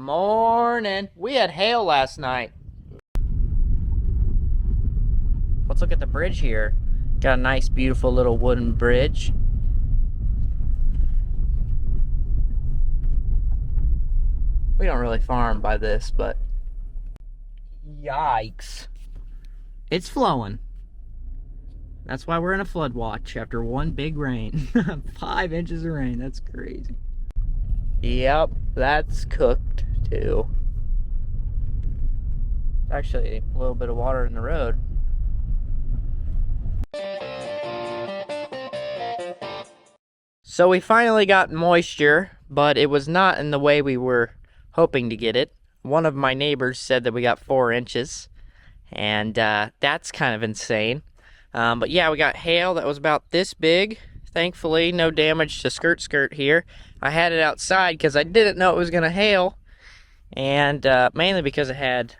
Morning. We had hail last night. Let's look at the bridge here. Got a nice, beautiful little wooden bridge. We don't really farm by this, but yikes. It's flowing. That's why we're in a flood watch after one big rain. 5 inches of rain. That's crazy. Yep, that's cooked too. Actually, a little bit of water in the road. So we finally got moisture, but it was not in the way we were hoping to get it. One of my neighbors said that we got 4 inches, and that's kind of insane. But yeah, we got hail that was about this big. Thankfully, no damage to skirt here. I had it outside because I didn't know it was going to hail, and mainly because it had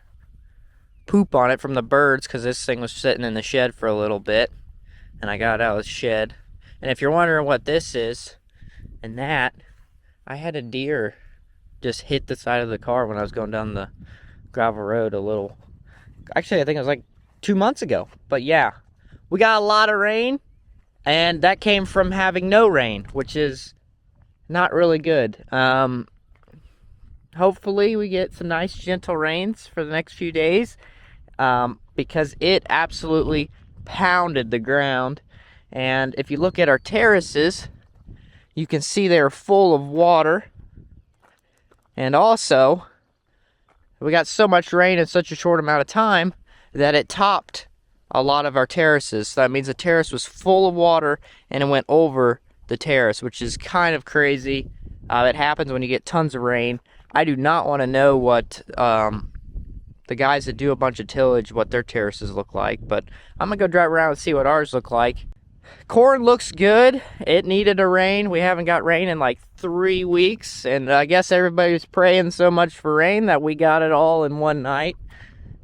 poop on it from the birds, because this thing was sitting in the shed for a little bit, and I got it out of the shed. And if you're wondering what this is, and that, I had a deer just hit the side of the car when I was going down the gravel road a little. Actually, I think it was like 2 months ago. But yeah, we got a lot of rain, and that came from having no rain, which is not really good. Hopefully we get some nice gentle rains for the next few days, because it absolutely pounded the ground. And if you look at our terraces, you can see they're full of water. And also, we got so much rain in such a short amount of time that it topped a lot of our terraces. So that means the terrace was full of water and it went over the terrace, which is kind of crazy. It happens when you get tons of rain. I do not want to know what the guys that do a bunch of tillage, what their terraces look like, but I'm gonna go drive around and see what ours look like. Corn looks good. It needed a rain. We haven't got rain in like 3 weeks, and I guess everybody's praying so much for rain that we got it all in one night.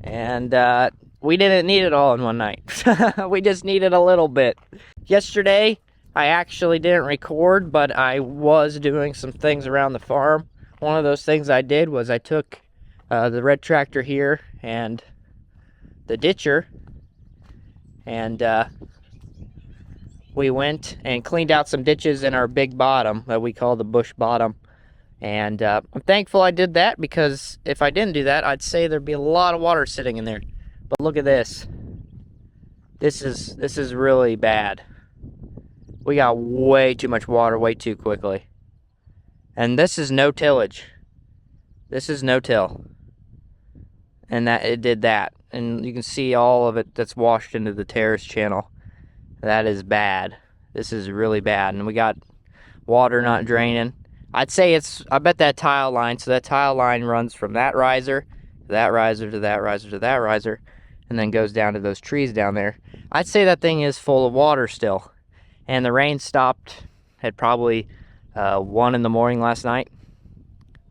And we didn't need it all in one night. We just needed a little bit. Yesterday, I actually didn't record, but I was doing some things around the farm. One of those things I did was I took the red tractor here and the ditcher, and we went and cleaned out some ditches in our big bottom that we call the bush bottom. And I'm thankful I did that, because if I didn't do that, I'd say there'd be a lot of water sitting in there. But look at this. This is really bad. We got way too much water way too quickly. And this is no tillage. This is no till. And that it did that. And you can see all of it that's washed into the terrace channel. That is bad. This is really bad. And we got water not draining. I'd say I bet that tile line, so that tile line runs from that riser to that riser to that riser to that riser, and then goes down to those trees down there. I'd say that thing is full of water still. And the rain stopped at probably 1 in the morning last night.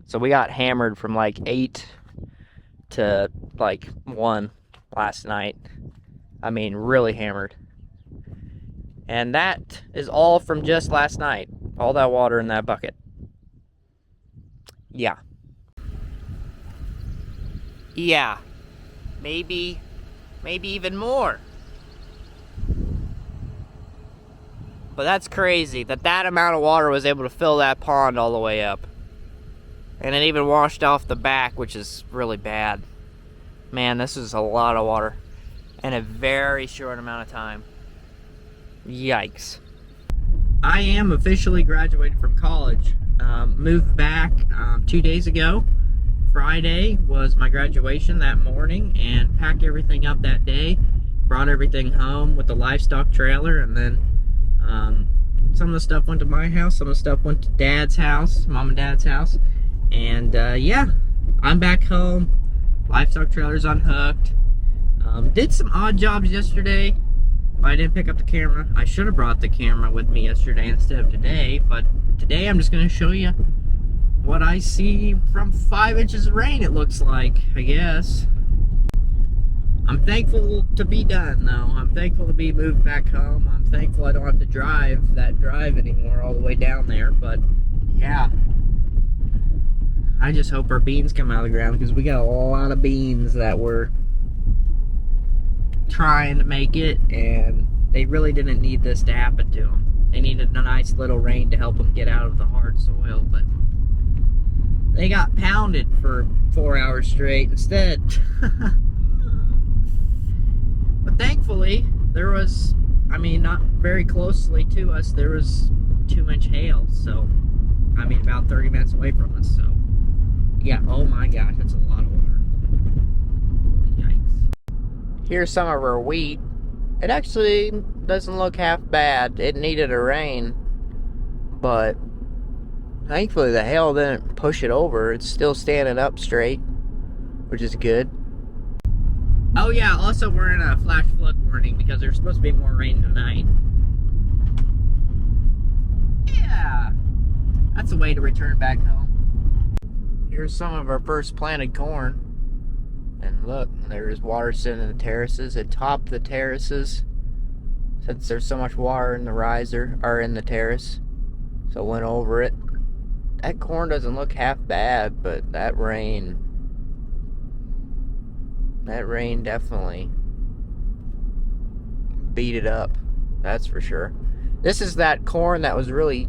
So we got hammered from like 8 to like 1 last night. I mean, really hammered. And that is all from just last night. All that water in that bucket. Yeah. Yeah. Maybe even more. But that's crazy that amount of water was able to fill that pond all the way up. And it even washed off the back, which is really bad. Man, this is a lot of water in a very short amount of time. Yikes. I am officially graduated from college. Moved back 2 days ago. Friday was my graduation that morning, and packed everything up that day. Brought everything home with the livestock trailer, and then some of the stuff went to my house, some of the stuff went to Dad's house, Mom and Dad's house. And yeah, I'm back home. Livestock trailer's unhooked. Did some odd jobs yesterday. I didn't pick up the camera. I should have brought the camera with me yesterday instead of today, but today I'm just going to show you what I see from 5 inches of rain, it looks like, I guess. I'm thankful to be done, though. I'm thankful to be moved back home. I'm thankful I don't have to drive that drive anymore all the way down there, but yeah. I just hope our beans come out of the ground, because we got a lot of beans that were trying to make it, and they really didn't need this to happen to them. They needed a nice little rain to help them get out of the hard soil, but they got pounded for 4 hours straight instead. But thankfully, there was, I mean, not very closely to us, there was 2-inch hail, so, I mean, about 30 minutes away from us, so, yeah, oh my gosh, that's a lot of water. Yikes. Here's some of our wheat. It actually doesn't look half bad. It needed a rain, but thankfully the hail didn't push it over. It's still standing up straight, which is good. Oh yeah, also we're in a flash flood warning because there's supposed to be more rain tonight. Yeah, that's a way to return back home. Here's some of our first planted corn. And look, there's water sitting in the terraces. It topped the terraces since there's so much water in the riser, or in the terrace. So it went over it. That corn doesn't look half bad, but that rain definitely beat it up. That's for sure. This is that corn that was really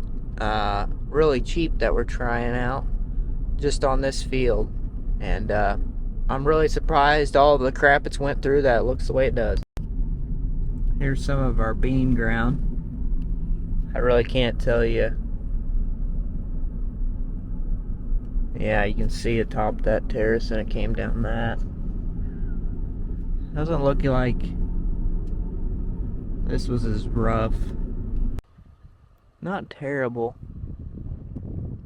cheap that we're trying out just on this field. And I'm really surprised all the crap it's went through that it looks the way it does. Here's some of our bean ground. I really can't tell you. Yeah, you can see it topped that terrace and it came down that. Doesn't look like this was as rough. Not terrible,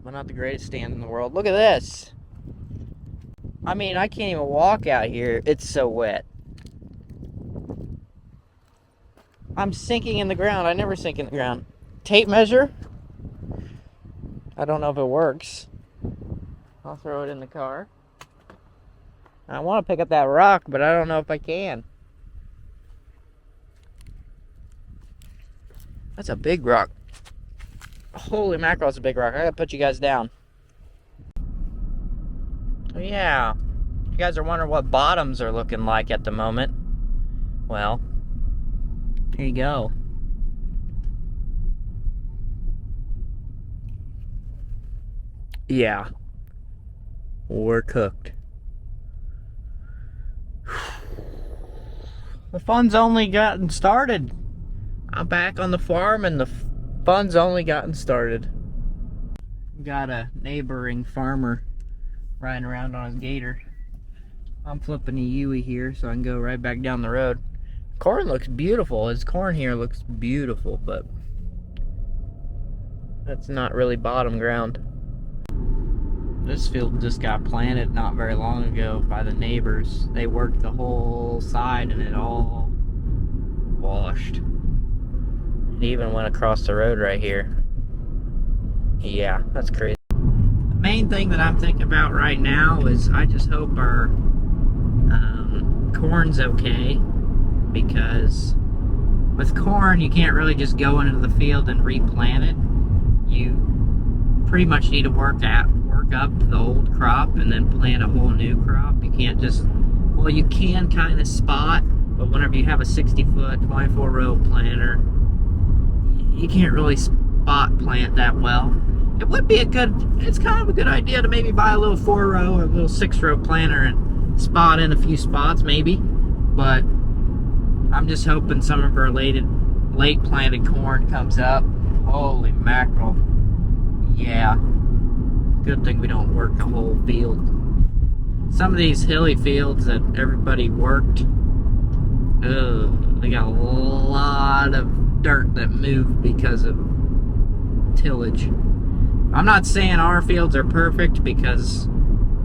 but not the greatest stand in the world. Look at this. I mean, I can't even walk out here. It's so wet. I'm sinking in the ground. I never sink in the ground. Tape measure? I don't know if it works. I'll throw it in the car. I want to pick up that rock, but I don't know if I can. That's a big rock. Holy mackerel, that's a big rock. I gotta put you guys down. Oh yeah, you guys are wondering what bottoms are looking like at the moment. Well, here you go. Yeah, we're cooked. The fun's only gotten started. I'm back on the farm and the fun's only gotten started. Got a neighboring farmer riding around on his gator. I'm flipping a Yui here so I can go right back down the road. Corn looks beautiful. His corn here looks beautiful, but that's not really bottom ground. This field just got planted not very long ago by the neighbors. They worked the whole side and it all washed. It even went across the road right here. Yeah, that's crazy. The main thing that I'm thinking about right now is I just hope our corn's okay, because with corn you can't really just go into the field and replant it. You pretty much need to work up the old crop and then plant a whole new crop. You can't just, well, you can kind of spot, but whenever you have a 60-foot 24-row planter, you can't really spot plant that well. It would be it's kind of a good idea to maybe buy a little 4-row or a little 6-row planter and spot in a few spots maybe, but I'm just hoping some of our late planted corn comes up. Holy mackerel. Yeah. Good thing we don't work the whole field. Some of these hilly fields that everybody worked, they got a lot of dirt that moved because of tillage. I'm not saying our fields are perfect because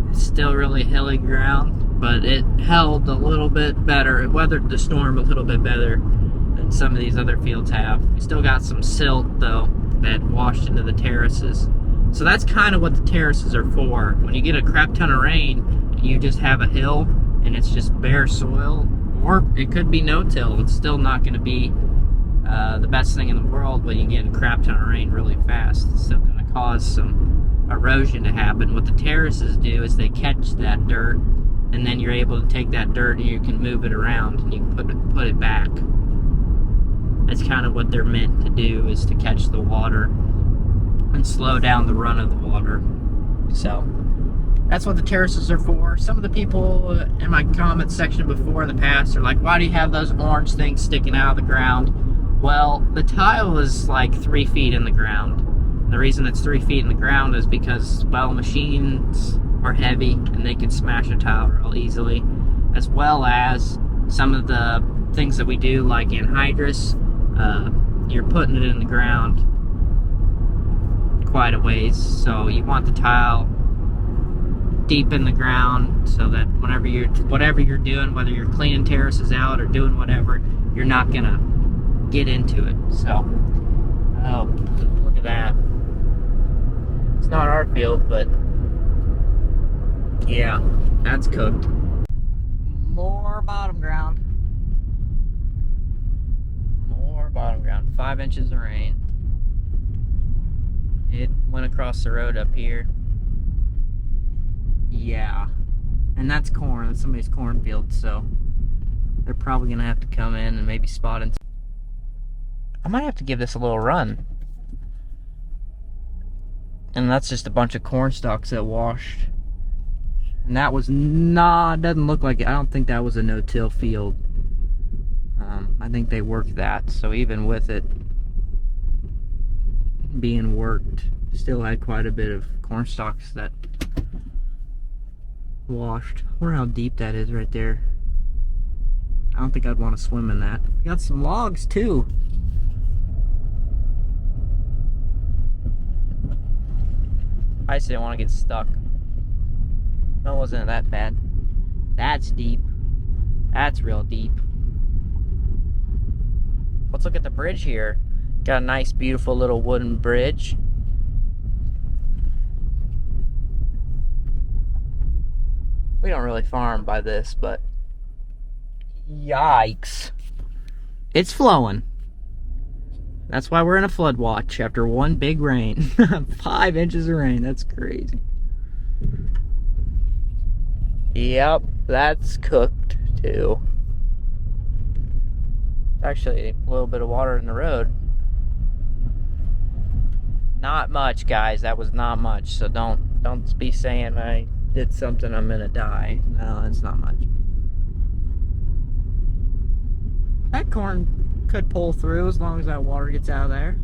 it's still really hilly ground, but it held a little bit better. It weathered the storm a little bit better than some of these other fields have. We still got some silt though that washed into the terraces. So that's kind of what the terraces are for. When you get a crap ton of rain, you just have a hill and it's just bare soil, or it could be no-till. It's still not going to be the best thing in the world when you get a crap ton of rain really fast. It's still going to cause some erosion to happen. What the terraces do is they catch that dirt, and then you're able to take that dirt and you can move it around and you can put it back. That's kind of what they're meant to do, is to catch the water and slow down the run of the water. So that's what the terraces are for. Some of the people in my comment section before in the past are like, why do you have those orange things sticking out of the ground? Well, the tile is like 3 feet in the ground. And the reason it's 3 feet in the ground is because, well, machines are heavy and they can smash a tile real easily, as well as some of the things that we do, like anhydrous. You're putting it in the ground quite a ways, so you want the tile deep in the ground so that whatever you're doing, whether you're cleaning terraces out or doing whatever, you're not gonna get into it. So, oh, look at that. It's not our field, but yeah, that's cooked. More bottom ground. More bottom ground. 5 inches of rain. It went across the road up here. Yeah. And that's corn. That's somebody's cornfield, so they're probably gonna have to come in and maybe spot it. I might have to give this a little run. And that's just a bunch of corn stalks that washed. And that was not, doesn't look like it. I don't think that was a no-till field. I think they worked that, so even with it being worked, still had quite a bit of corn stalks that washed. I wonder how deep that is right there. I don't think I'd want to swim in that. We got some logs too. I just didn't want to get stuck. That wasn't that bad. That's deep. That's real deep. Let's look at the bridge here. Got a nice, beautiful little wooden bridge. We don't really farm by this, but yikes. It's flowing. That's why we're in a flood watch after one big rain. 5 inches of rain. That's crazy. Yep, that's cooked too. Actually, a little bit of water in the road. Not much, guys. That was not much. So don't be saying I did something, I'm gonna die. No, it's not much. That corn could pull through as long as that water gets out of there.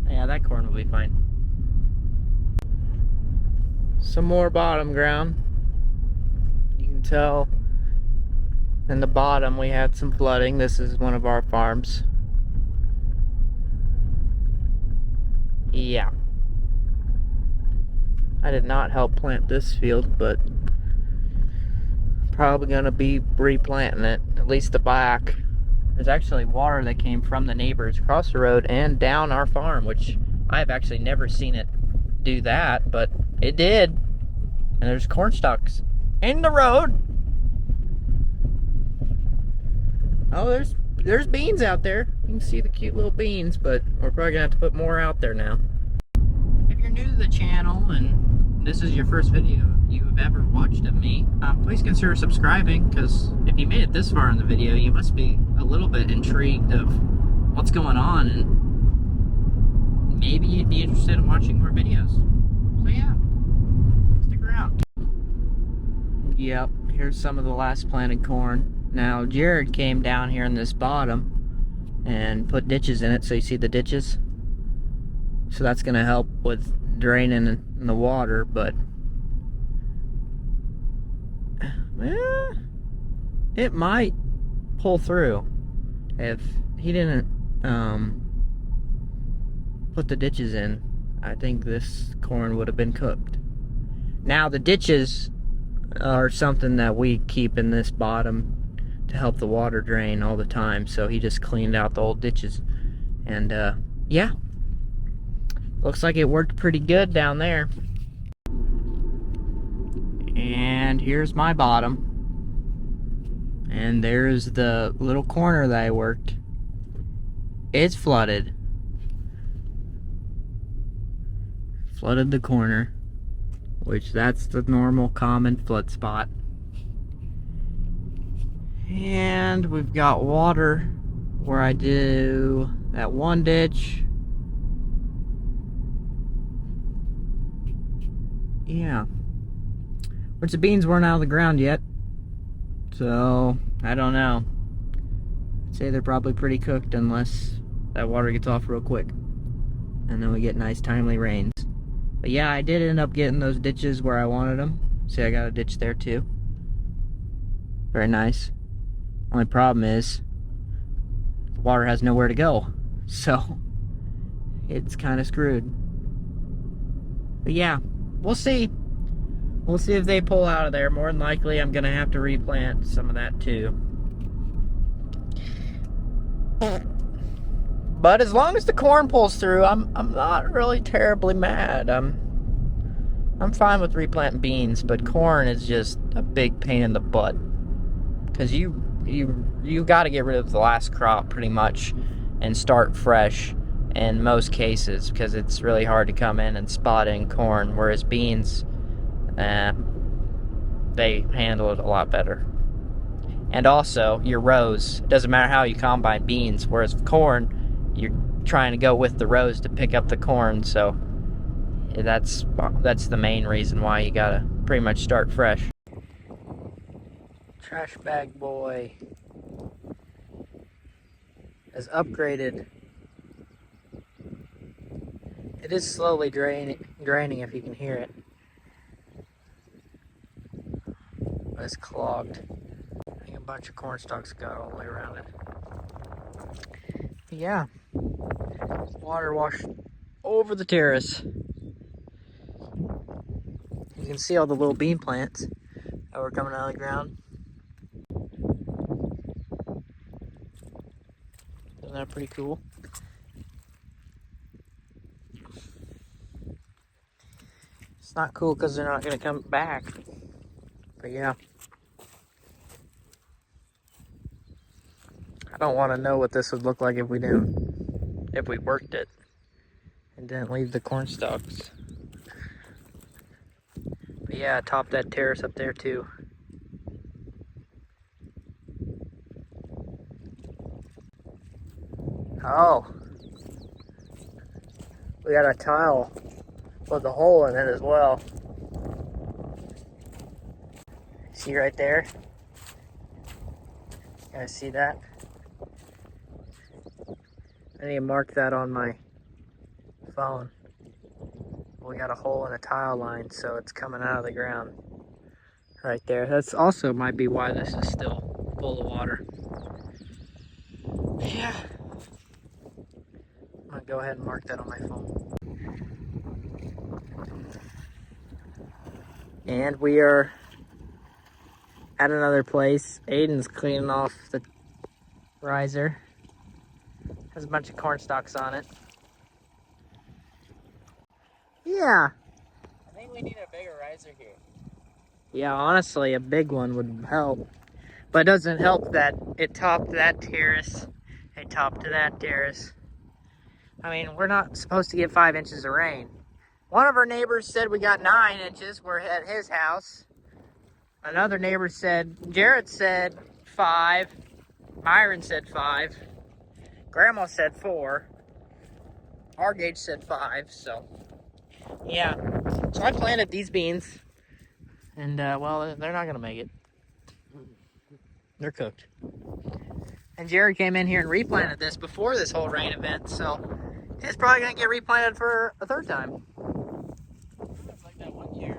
Yeah, that corn will be fine. Some more bottom ground. You can tell in the bottom we had some flooding. This is one of our farms. Yeah. I did not help plant this field, but probably gonna be replanting it, at least the back. There's actually water that came from the neighbors across the road and down our farm, which I've actually never seen it do that, but it did. And there's corn stalks in the road. Oh, there's beans out there. You can see the cute little beans, but we're probably gonna have to put more out there now. If you're new to the channel and this is your first video you have ever watched of me, please consider subscribing, because if you made it this far in the video, you must be a little bit intrigued of what's going on, and maybe you'd be interested in watching more videos. So yeah, stick around. Yep, here's some of the last planted corn. Now, Jared came down here in this bottom and put ditches in it, so you see the ditches? So that's going to help with draining the water, but it might pull through. If he didn't put the ditches in, I think this corn would have been cooked. Now, the ditches are something that we keep in this bottom to help the water drain all the time, so he just cleaned out the old ditches, and yeah, looks like it worked pretty good down there. And here's my bottom, and there's the little corner that I worked. It's flooded the corner. which that's the normal common flood spot. And we've got water where I do that one ditch. Yeah. Which the beans weren't out of the ground yet. So, I don't know. I'd say they're probably pretty cooked unless that water gets off real quick. And then we get nice timely rains. But yeah, I did end up getting those ditches where I wanted them. See, I got a ditch there too. Very nice. Only problem is the water has nowhere to go. So, it's kind of screwed. But yeah, we'll see. We'll see if they pull out of there. More than likely, I'm going to have to replant some of that too. But as long as the corn pulls through, I'm not really terribly mad. I'm fine with replanting beans, but corn is just a big pain in the butt. Because you got to get rid of the last crop pretty much and start fresh in most cases, because it's really hard to come in and spot in corn, whereas beans, they handle it a lot better. And also your rows, it doesn't matter how you combine beans, whereas corn, you're trying to go with the rows to pick up the corn. So that's the main reason why you gotta pretty much start fresh. Trash bag boy has upgraded. It is slowly draining if you can hear it. But it's clogged. I think a bunch of corn stalks got all the way around it. Yeah, water washed over the terrace. You can see all the little bean plants that were coming out of the ground. Isn't that pretty cool? It's not cool because they're not going to come back. But yeah. I don't want to know what this would look like if we worked it and didn't leave the corn stalks. But yeah, I topped that terrace up there too. Oh, we got a tile with a hole in it as well. See right there? You guys see that? I need to mark that on my phone. We got a hole in a tile line, so it's coming out of the ground right there. That's also might be why this is still full of water. Yeah. I'm gonna go ahead and mark that on my phone. And we are at another place. Aden's cleaning off the riser. Has a bunch of corn stalks on it. Yeah. I think we need a bigger riser here. Yeah, honestly, a big one would help. But it doesn't help that it topped that terrace. It topped to that terrace. I mean, we're not supposed to get 5 inches of rain. One of our neighbors said we got 9 inches. We're at his house. Another neighbor said, Jared said 5. Myron said 5. Grandma said 4. Our gauge said 5, so yeah. So I planted these beans, and well, they're not gonna make it. They're cooked. And Jared came in here and replanted this before this whole rain event, so it's probably gonna get replanted for a 3rd time. It's like that one year.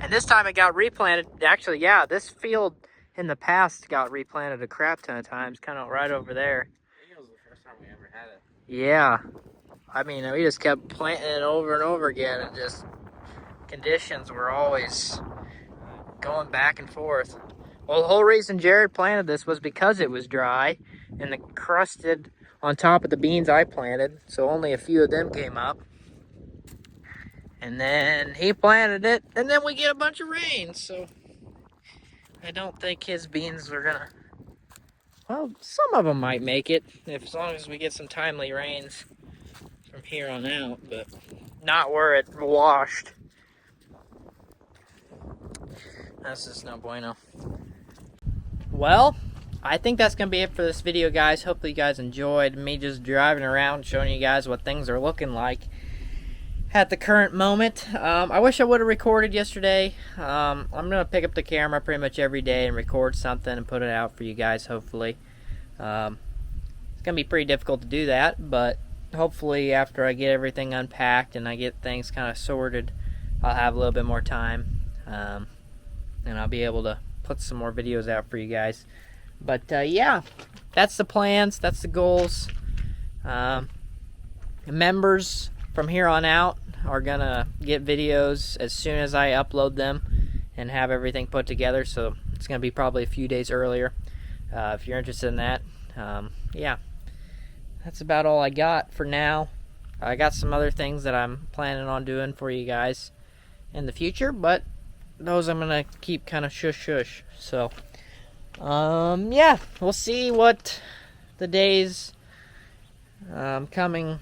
And this time it got replanted. Actually, yeah, this field in the past got replanted a crap ton of times, kind of right over there. I think it was the first time we ever had it. Yeah. I mean, we just kept planting it over and over again, and just conditions were always going back and forth. Well, the whole reason Jared planted this was because it was dry and the crusted on top of the beans I planted, so only a few of them came up. And then he planted it, and then we get a bunch of rain, so I don't think his beans are gonna, well, some of them might make it, as long as we get some timely rains from here on out, but not where it washed. That's just no bueno. Well, I think that's going to be it for this video, guys. Hopefully you guys enjoyed me just driving around showing you guys what things are looking like at the current moment. I wish I would have recorded yesterday. I'm going to pick up the camera pretty much every day and record something and put it out for you guys, hopefully. It's going to be pretty difficult to do that, but hopefully after I get everything unpacked and I get things kind of sorted, I'll have a little bit more time, and I'll be able to put some more videos out for you guys. But yeah, that's the plans, that's the goals. Members from here on out are gonna get videos as soon as I upload them and have everything put together, so it's gonna be probably a few days earlier. If you're interested in that, yeah, that's about all I got for now. I got some other things that I'm planning on doing for you guys in the future, but those I'm gonna keep kind of shush. So yeah, we'll see what the days coming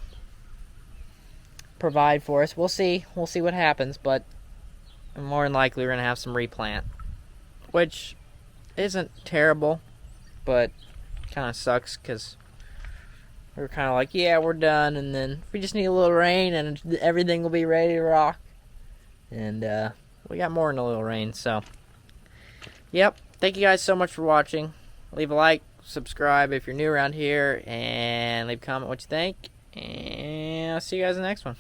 provide for us. We'll see what happens, but more than likely we're gonna have some replant, which isn't terrible, but kind of sucks because we're kind of like, yeah, we're done, and then we just need a little rain and everything will be ready to rock. And we got more than a little rain. So yep, thank you guys so much for watching. Leave a like, subscribe if you're new around here, and leave a comment what you think, and I'll see you guys in the next one.